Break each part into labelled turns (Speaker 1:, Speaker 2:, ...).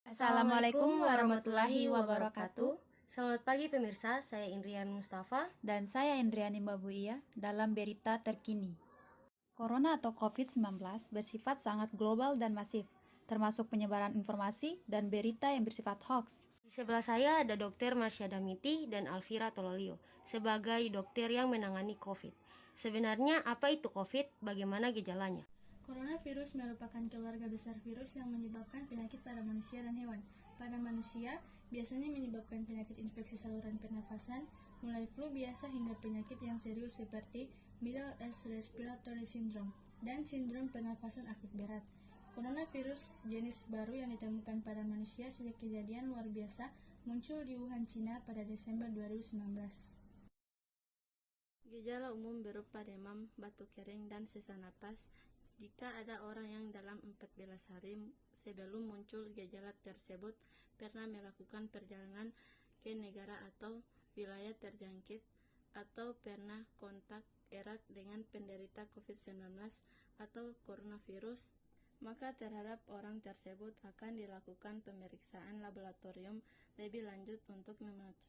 Speaker 1: Assalamualaikum warahmatullahi wabarakatuh.
Speaker 2: Selamat pagi pemirsa, saya Indrian Mustafa.
Speaker 1: Dan saya Indriani Babuia dalam berita terkini. Corona atau COVID-19 bersifat sangat global dan masif, termasuk penyebaran informasi dan berita yang bersifat hoax.
Speaker 2: Di sebelah saya ada Dr. Marsha Damiti dan Alvira Tololio sebagai dokter yang menangani COVID. Sebenarnya apa itu COVID? Bagaimana gejalanya?
Speaker 3: Coronavirus merupakan keluarga besar virus yang menyebabkan penyakit pada manusia dan hewan. Pada manusia, biasanya menyebabkan penyakit infeksi saluran pernafasan, mulai flu biasa hingga penyakit yang serius seperti Middle East Respiratory Syndrome dan sindrom pernafasan akut berat. Coronavirus jenis baru yang ditemukan pada manusia sejak kejadian luar biasa muncul di Wuhan, Cina pada Desember 2019.
Speaker 4: Gejala umum berupa demam, batuk kering, dan sesak napas. Jika ada orang yang dalam 14 hari sebelum muncul gejala tersebut pernah melakukan perjalanan ke negara atau wilayah terjangkit atau pernah kontak erat dengan penderita COVID-19 atau coronavirus, maka terhadap orang tersebut akan dilakukan pemeriksaan laboratorium lebih lanjut untuk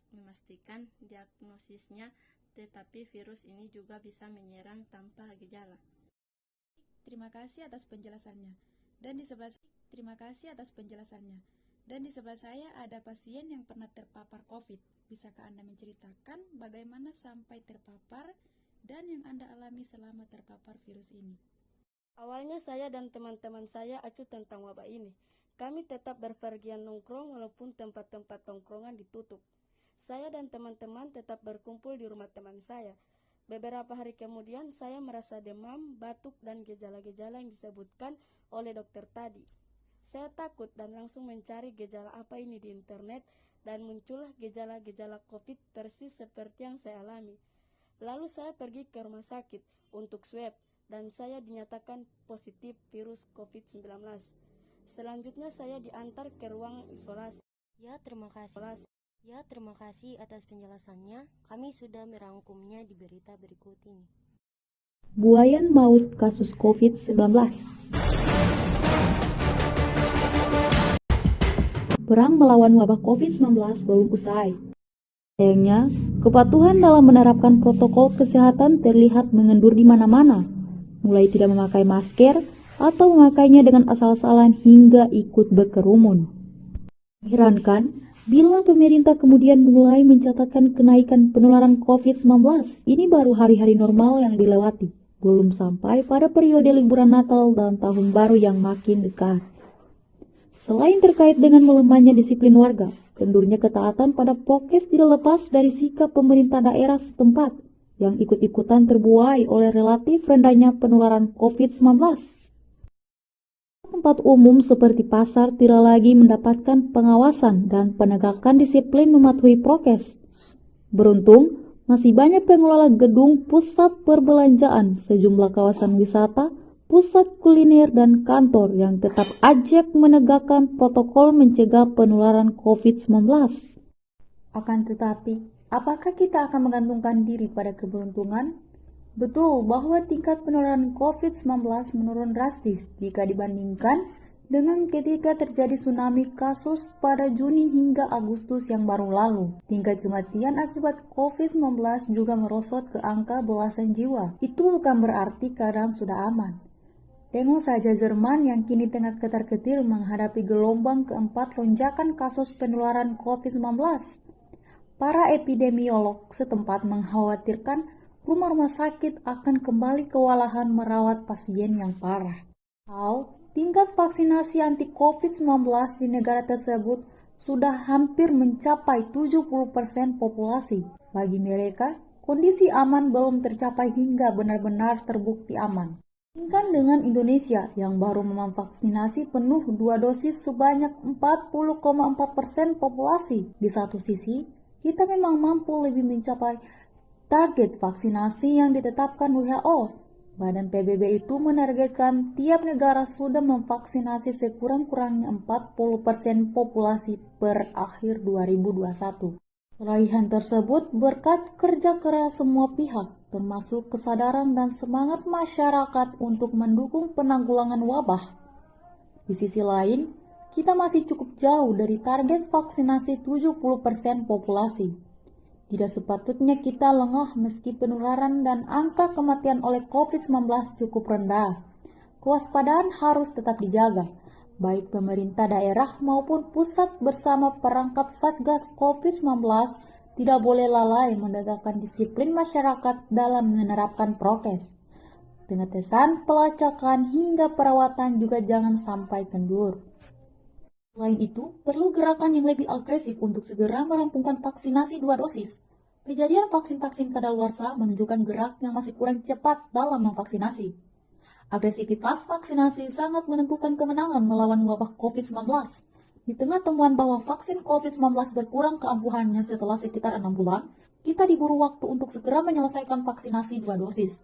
Speaker 4: memastikan diagnosisnya, tetapi virus ini juga bisa menyerang tanpa gejala.
Speaker 1: Terima kasih atas penjelasannya. Dan di sebelah saya ada pasien yang pernah terpapar COVID. Bisakah Anda menceritakan bagaimana sampai terpapar dan yang Anda alami selama terpapar virus ini?
Speaker 5: Awalnya saya dan teman-teman saya acuh tentang wabah ini. Kami tetap berpergian nongkrong walaupun tempat-tempat tongkrongan ditutup. Saya dan teman-teman tetap berkumpul di rumah teman saya. Beberapa hari kemudian saya merasa demam, batuk, dan gejala-gejala yang disebutkan oleh dokter tadi. Saya takut dan langsung mencari gejala apa ini di internet dan muncullah gejala-gejala COVID persis seperti yang saya alami. Lalu saya pergi ke rumah sakit untuk swab dan saya dinyatakan positif virus COVID-19. Selanjutnya saya diantar ke ruang isolasi.
Speaker 2: Terima kasih atas penjelasannya. Kami sudah merangkumnya di berita berikut ini.
Speaker 6: Buayan maut kasus COVID-19. Perang melawan wabah COVID-19 belum usai. Sayangnya, kepatuhan dalam menerapkan protokol kesehatan terlihat mengendur di mana-mana, mulai tidak memakai masker atau memakainya dengan asal-asalan hingga ikut berkerumun. Mengherankan, bila pemerintah kemudian mulai mencatatkan kenaikan penularan COVID-19, ini baru hari-hari normal yang dilewati, belum sampai pada periode liburan Natal dan Tahun Baru yang makin dekat. Selain terkait dengan melemahnya disiplin warga, kendurnya ketaatan pada prokes tidak lepas dari sikap pemerintah daerah setempat yang ikut-ikutan terbuai oleh relatif rendahnya penularan COVID-19. Tempat umum seperti pasar tidak lagi mendapatkan pengawasan dan penegakan disiplin mematuhi prokes. Beruntung, masih banyak pengelola gedung pusat perbelanjaan, sejumlah kawasan wisata, pusat kuliner, dan kantor yang tetap ajak menegakkan protokol mencegah penularan COVID-19. Akan tetapi, apakah kita akan menggantungkan diri pada keberuntungan? Betul bahwa tingkat penularan COVID-19 menurun drastis jika dibandingkan dengan ketika terjadi tsunami kasus pada Juni hingga Agustus yang baru lalu. Tingkat kematian akibat COVID-19 juga merosot ke angka belasan jiwa. Itu bukan berarti keadaan sudah aman. Tengok saja Jerman yang kini tengah ketar-ketir menghadapi gelombang keempat lonjakan kasus penularan COVID-19. Para epidemiolog setempat mengkhawatirkan rumah-rumah sakit akan kembali kewalahan merawat pasien yang parah. Tingkat vaksinasi anti-COVID-19 di negara tersebut sudah hampir mencapai 70% populasi. Bagi mereka, kondisi aman belum tercapai hingga benar-benar terbukti aman. Bandingkan dengan Indonesia yang baru memvaksinasi penuh 2 dosis sebanyak 40,4% populasi. Di satu sisi, kita memang mampu lebih mencapai target vaksinasi yang ditetapkan WHO. Badan PBB itu menargetkan tiap negara sudah memvaksinasi sekurang-kurangnya 40% populasi per akhir 2021. Raihan tersebut berkat kerja keras semua pihak, termasuk kesadaran dan semangat masyarakat untuk mendukung penanggulangan wabah. Di sisi lain, kita masih cukup jauh dari target vaksinasi 70% populasi. Tidak sepatutnya kita lengah meski penularan dan angka kematian oleh COVID-19 cukup rendah. Kewaspadaan harus tetap dijaga, baik pemerintah daerah maupun pusat bersama perangkat Satgas COVID-19 tidak boleh lalai menegakkan disiplin masyarakat dalam menerapkan prokes. Pengetesan, pelacakan, hingga perawatan juga jangan sampai kendur. Selain itu, perlu gerakan yang lebih agresif untuk segera merampungkan vaksinasi 2 dosis. Kejadian vaksin-vaksin kadaluarsa menunjukkan gerak yang masih kurang cepat dalam memvaksinasi. Agresivitas vaksinasi sangat menentukan kemenangan melawan wabah COVID-19. Di tengah temuan bahwa vaksin COVID-19 berkurang keampuhannya setelah sekitar 6 bulan, kita diburu waktu untuk segera menyelesaikan vaksinasi 2 dosis.